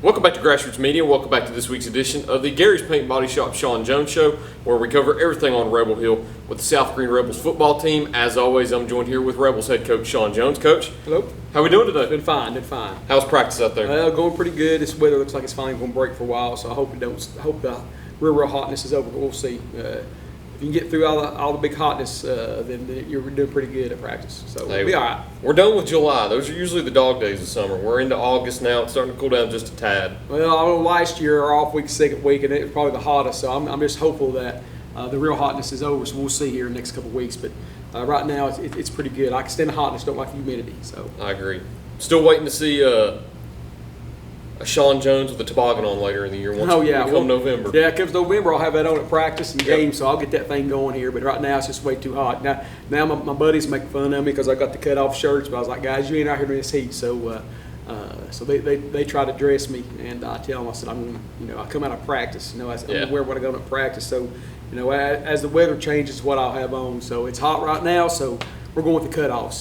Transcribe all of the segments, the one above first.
Welcome back to Grassroots Media. Welcome back to this week's edition of the Gary's Paint Body Shop Shawn Jones Show, where we cover everything on Rebel Hill with the South Greene Rebels football team. As always, I'm joined here with Rebels head coach Shawn Jones. Coach, hello. How we doing today? Been fine. How's practice out there? Going pretty good. This weather looks like it's finally going to break for a while, so I hope the real hotness is over. But we'll see. If you can get through all the big hotness, then you're doing pretty good at practice. So we'll be all right. We're done with July. Those are usually the dog days of summer. We're into August now. It's starting to cool down just a tad. Well, I know last year our off week, second week, and it was probably the hottest. So I'm just hopeful that the real hotness is over. So we'll see here in the next couple of weeks. But right now it's pretty good. I can stand the hotness, don't like the humidity. So I agree. Still waiting to see a Shawn Jones with the toboggan on later in the year. Come November. Yeah, it comes November. I'll have that on at practice and games, so I'll get that thing going here. But right now it's just way too hot. Now my buddies make fun of me because I got the cut off shirts. But I was like, guys, you ain't out here in this heat. So they try to dress me, and I tell them, I said, I come out of practice. I'm gonna wear what I go to practice. So as the weather changes, what I'll have on. So it's hot right now. So we're going with the cutoffs.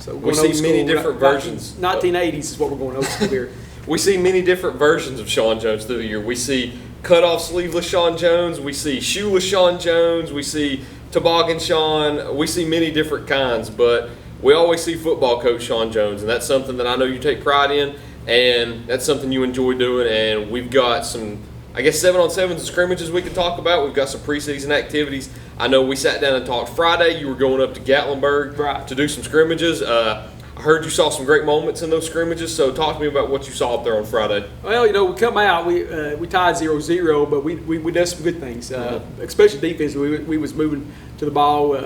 So we see many different versions. 1980s is what we're going old school here. We see many different versions of Shawn Jones through the year. We see cut-off sleeveless Shawn Jones. We see shoeless Shawn Jones. We see toboggan Shawn. We see many different kinds, but we always see football coach Shawn Jones, and that's something that I know you take pride in, and that's something you enjoy doing. And we've got some, 7-on-7s and scrimmages we can talk about. We've got some preseason activities. I know we sat down and talked Friday. You were going up to Gatlinburg to do some scrimmages. I heard you saw some great moments in those scrimmages, so talk to me about what you saw up there on Friday. Well, we come out, we tied 0-0, but we did some good things, especially defense. We was moving to the ball,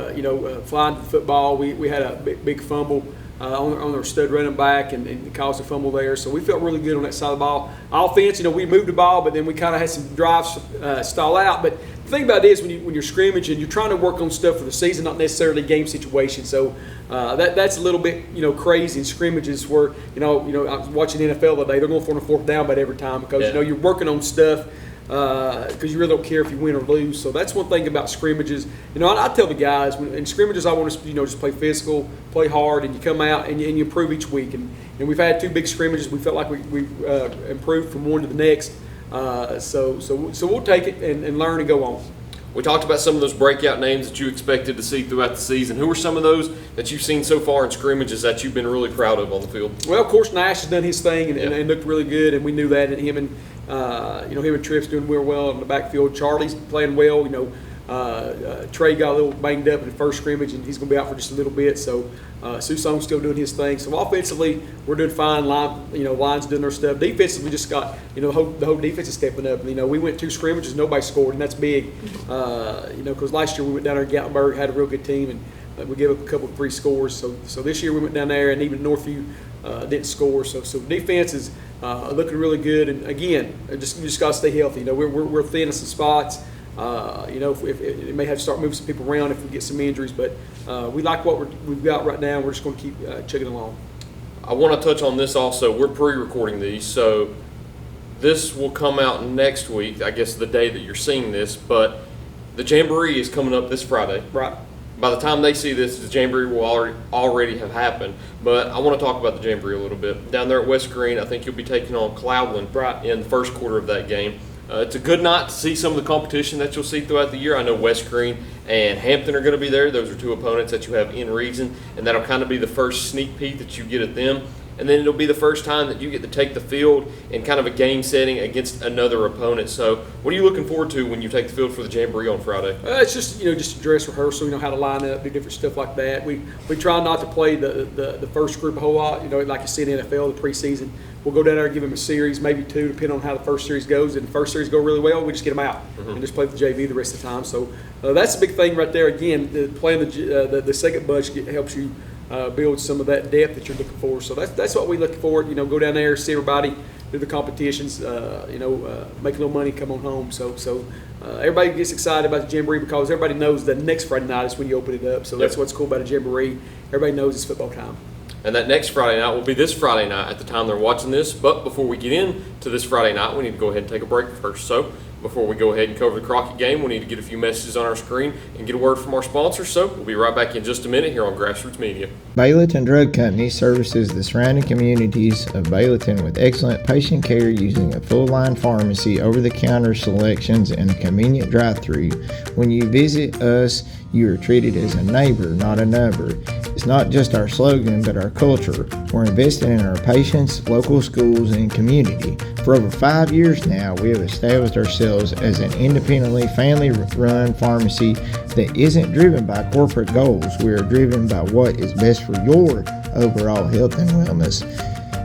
flying to the football. We had a big fumble on our stud running back and caused a fumble there, so we felt really good on that side of the ball. Offense, we moved the ball, but then we kind of had some drives stall out. But the thing about it is when you're scrimmaging, you're trying to work on stuff for the season, not necessarily game situation. So that's a little bit crazy in scrimmages where I was watching the NFL the other day. They're going for a fourth down about every time because you're working on stuff because you really don't care if you win or lose. So that's one thing about scrimmages. I tell the guys in scrimmages I want to just play physical, play hard, and you come out and you improve each week. And we've had 2 big scrimmages. We felt like we improved from one to the next. So we'll take it and learn and go on. We talked about some of those breakout names that you expected to see throughout the season. Who are some of those that you've seen so far in scrimmages that you've been really proud of on the field? Well, of course, Nash has done his thing and looked really good, and we knew that. And him and Tripp's doing real well in the backfield. Charlie's playing well. Trey got a little banged up in the first scrimmage, and he's going to be out for just a little bit. So Susong's still doing his thing. So offensively, we're doing fine. Line's doing their stuff. Defensively, we just got the whole defense is stepping up. We went 2 scrimmages, nobody scored, and that's big. Because last year we went down there in Gatlinburg, had a real good team, and we gave up a couple of free scores. So this year we went down there, and even Northview didn't score. So defense is looking really good. And again, you just got to stay healthy. We're thin in some spots. If it may have to start moving some people around if we get some injuries, but we like what we've got right now. We're just going to keep chugging along. I want to touch on this also. We're pre-recording these, so this will come out next week, I guess the day that you're seeing this, but the Jamboree is coming up this Friday. Right. By the time they see this, the Jamboree will already have happened. But I want to talk about the Jamboree a little bit. Down there at West Greene, I think you'll be taking on Cloudland in the first quarter of that game. It's a good night to see some of the competition that you'll see throughout the year. I know West Greene and Hampton are going to be there. Those are 2 opponents that you have in region, and that'll kind of be the first sneak peek that you get at them. And then it'll be the first time that you get to take the field in kind of a game setting against another opponent. So what are you looking forward to when you take the field for the Jamboree on Friday? It's just just a dress rehearsal, how to line up, do different stuff like that. We try not to play the first group a whole lot. Like you see in the NFL, the preseason. We'll go down there and give them a series, maybe 2, depending on how the first series goes. If the first series go really well, we just get them out and just play with the JV the rest of the time. So that's a big thing right there. Again, playing the second bunch helps you build some of that depth that you're looking for. So that's what we look for. Go down there, see everybody, do the competitions. Make a little money, come on home. So everybody gets excited about the Jamboree because everybody knows the next Friday night is when you open it up. So that's what's cool about a Jamboree. Everybody knows it's football time. And that next Friday night will be this Friday night at the time they're watching this. But before we get into this Friday night, we need to go ahead and take a break first. So Before we go ahead and cover the Crockett game, we need to get a few messages on our screen and get a word from our sponsors. So we'll be right back in just a minute here on Grassroots Media. Bayleton Drug Company services the surrounding communities of Bayleton with excellent patient care using a full-line pharmacy, over-the-counter selections, and a convenient drive-thru. When you visit us, you are treated as a neighbor, not a number. It's not just our slogan, but our culture. We're investing in our patients, local schools, and community. For over 5 years now, we have established ourselves as an independently family-run pharmacy that isn't driven by corporate goals. We are driven by what is best for your overall health and wellness.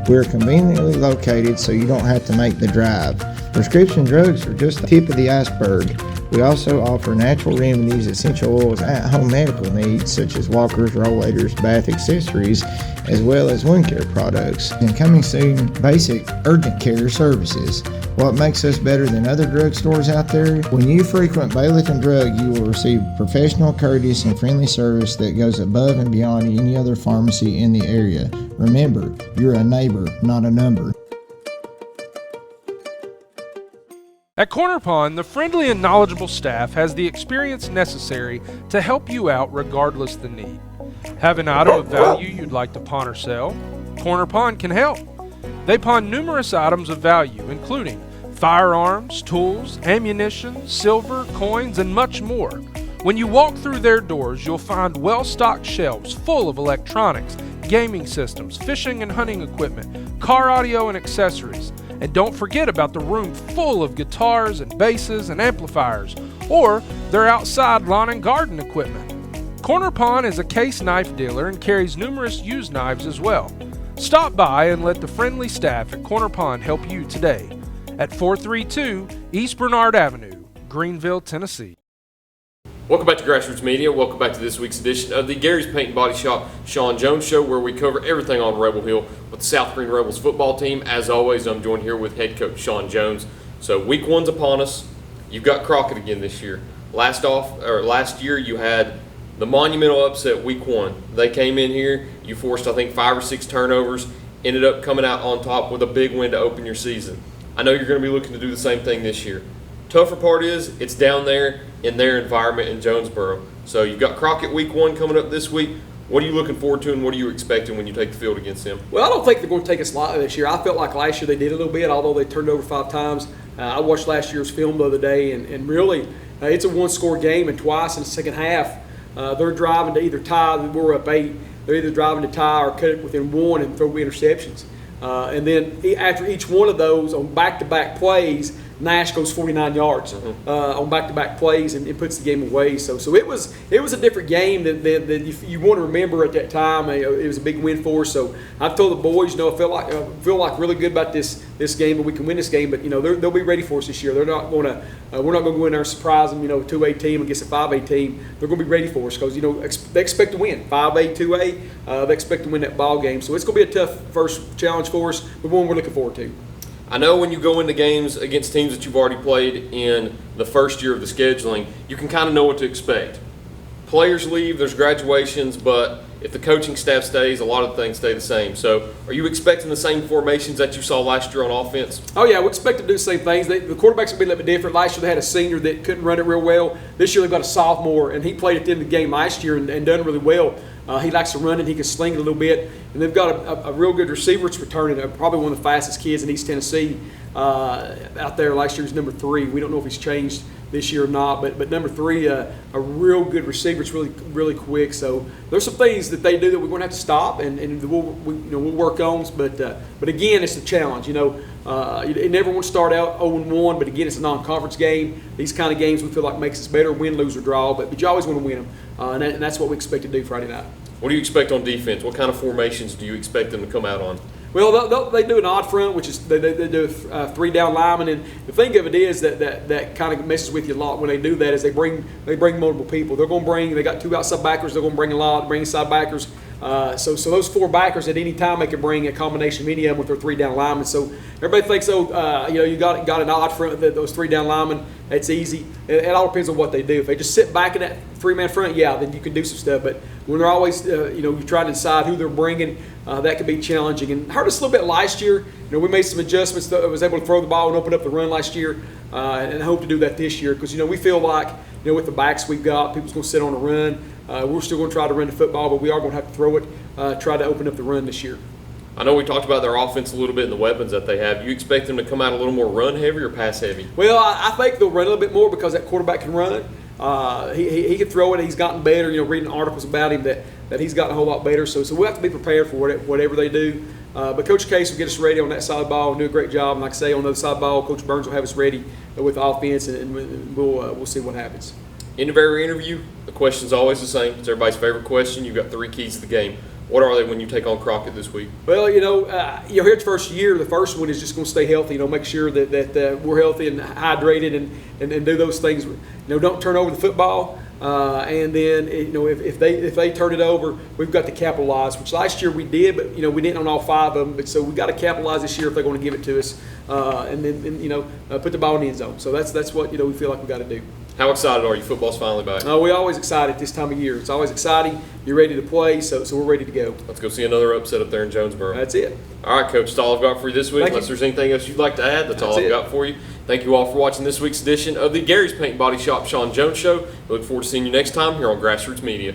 We're conveniently located so you don't have to make the drive. Prescription drugs are just the tip of the iceberg. We also offer natural remedies, essential oils, at-home medical needs such as walkers, rollators, bath accessories, as well as wound care products. And coming soon, basic urgent care services. What makes us better than other drugstores out there? When you frequent Bayleton Drug, you will receive professional, courteous, and friendly service that goes above and beyond any other pharmacy in the area. Remember, you're a neighbor, not a number. At Corner Pond, the friendly and knowledgeable staff has the experience necessary to help you out regardless the need. Have an item of value you'd like to pawn or sell? Corner Pond can help. They pawn numerous items of value, including firearms, tools, ammunition, silver, coins, and much more. When you walk through their doors, you'll find well-stocked shelves full of electronics, gaming systems, fishing and hunting equipment, car audio and accessories. And don't forget about the room full of guitars and basses and amplifiers, or their outside lawn and garden equipment. Corner Pond is a case knife dealer and carries numerous used knives as well. Stop by and let the friendly staff at Corner Pond help you today at 432 East Bernard Avenue, Greenville, Tennessee. Welcome back to Grassroots Media. Welcome back to this week's edition of the Gary's Paint and Body Shop Shawn Jones Show, where we cover everything on Rebel Hill with the South Greene Rebels football team. As always, I'm joined here with head coach Shawn Jones. So week one's upon us. You've got Crockett again this year. Last year you had the monumental upset week one. They came in here. You forced, I think, 5 or 6 turnovers. Ended up coming out on top with a big win to open your season. I know you're going to be looking to do the same thing this year. Tougher part is it's down there in their environment in Jonesboro. So you've got Crockett week one coming up this week. What are you looking forward to and what are you expecting when you take the field against them? Well, I don't think they're going to take us lightly this year. I felt like last year they did a little bit, although they turned over 5 times. I watched last year's film the other day, and really it's a one-score game, and twice in the second half they're driving to either tie, we're up 8, they're either driving to tie or cut it within 1 and throw interceptions. And then after each one of those on back-to-back plays, Nash goes 49 yards on back-to-back plays and puts the game away. So it was a different game that you want to remember at that time. It was a big win for us. So I've told the boys, I feel like really good about this game, and we can win this game. But they'll be ready for us this year. They're not going to we're not going to go in there and surprise them. A 2A team against a 5A team. They're going to be ready for us because they expect to win 5A, 2A. They expect to win that ball game. So it's going to be a tough first challenge for us, but one we're looking forward to. I know when you go into games against teams that you've already played in the first year of the scheduling, you can kind of know what to expect. Players leave, there's graduations, but if the coaching staff stays, a lot of things stay the same. So are you expecting the same formations that you saw last year on offense? Oh, yeah, we expect to do the same things. The quarterbacks will be a little bit different. Last year they had a senior that couldn't run it real well. This year they've got a sophomore, and he played at the end of the game last year and done really well. He likes to run it. He can sling it a little bit. And they've got a real good receiver that's returning, probably one of the fastest kids in East Tennessee out there. Last year was number 3. We don't know if he's changed this year or not, but number 3, a real good receiver. It's really quick. So there's some things that they do that we're going to have to stop, and we'll work on. But again, it's a challenge. You never want to start out 0-1, but again, it's a non-conference game. These kind of games we feel like makes us better, win, lose, or draw. But you always want to win them, and that's what we expect to do Friday night. What do you expect on defense? What kind of formations do you expect them to come out on? Well, they do an odd front, which is they do 3 down linemen, and the thing of it is that kind of messes with you a lot when they do that. Is they bring multiple people. They got 2 outside backers. They're going to bring a lot. Bring inside backers. So those 4 backers at any time they can bring a combination of any of them with their 3 down linemen. So everybody thinks, you got an odd front, those 3 down linemen. It's easy. It all depends on what they do. If they just sit back in that 3-man front, then you can do some stuff. But when they're always, you're trying to decide who they're bringing, that can be challenging. And hurt us a little bit last year. We made some adjustments. I was able to throw the ball and open up the run last year, and I hope to do that this year because we feel like with the backs we've got, people's going to sit on the run. We're still going to try to run the football, but we are going to have to throw it, try to open up the run this year. I know we talked about their offense a little bit and the weapons that they have. You expect them to come out a little more run heavy or pass heavy? Well, I think they'll run a little bit more because that quarterback can run. He can throw it. He's gotten better. Reading articles about him that he's gotten a whole lot better. So we'll have to be prepared for whatever they do. But Coach Case will get us ready on that side of the ball and do a great job. And like I say, on the other side of the ball, Coach Burns will have us ready with the offense, and we'll see what happens. In every interview, the question's always the same. It's everybody's favorite question. You've got 3 keys to the game. What are they when you take on Crockett this week? Well, here at the first year, the first one is just going to stay healthy. Make sure that we're healthy and hydrated and do those things. Don't turn over the football. And then if they turn it over, we've got to capitalize. Which last year we did, but we didn't on all 5 of them. But so we got to capitalize this year if they're going to give it to us, and then put the ball in the end zone. So that's what we feel like we got to do. How excited are you? Football's finally back. We're always excited this time of year. It's always exciting. You're ready to play, so we're ready to go. Let's go see another upset up there in Jonesboro. That's it. All right, Coach. That's all I've got for you this week. Thank Unless you. there's anything else you'd like to add, that's all I've got for you. Thank you all for watching this week's edition of the Gary's Paint and Body Shop Shawn Jones Show. We look forward to seeing you next time here on Grassroots Media.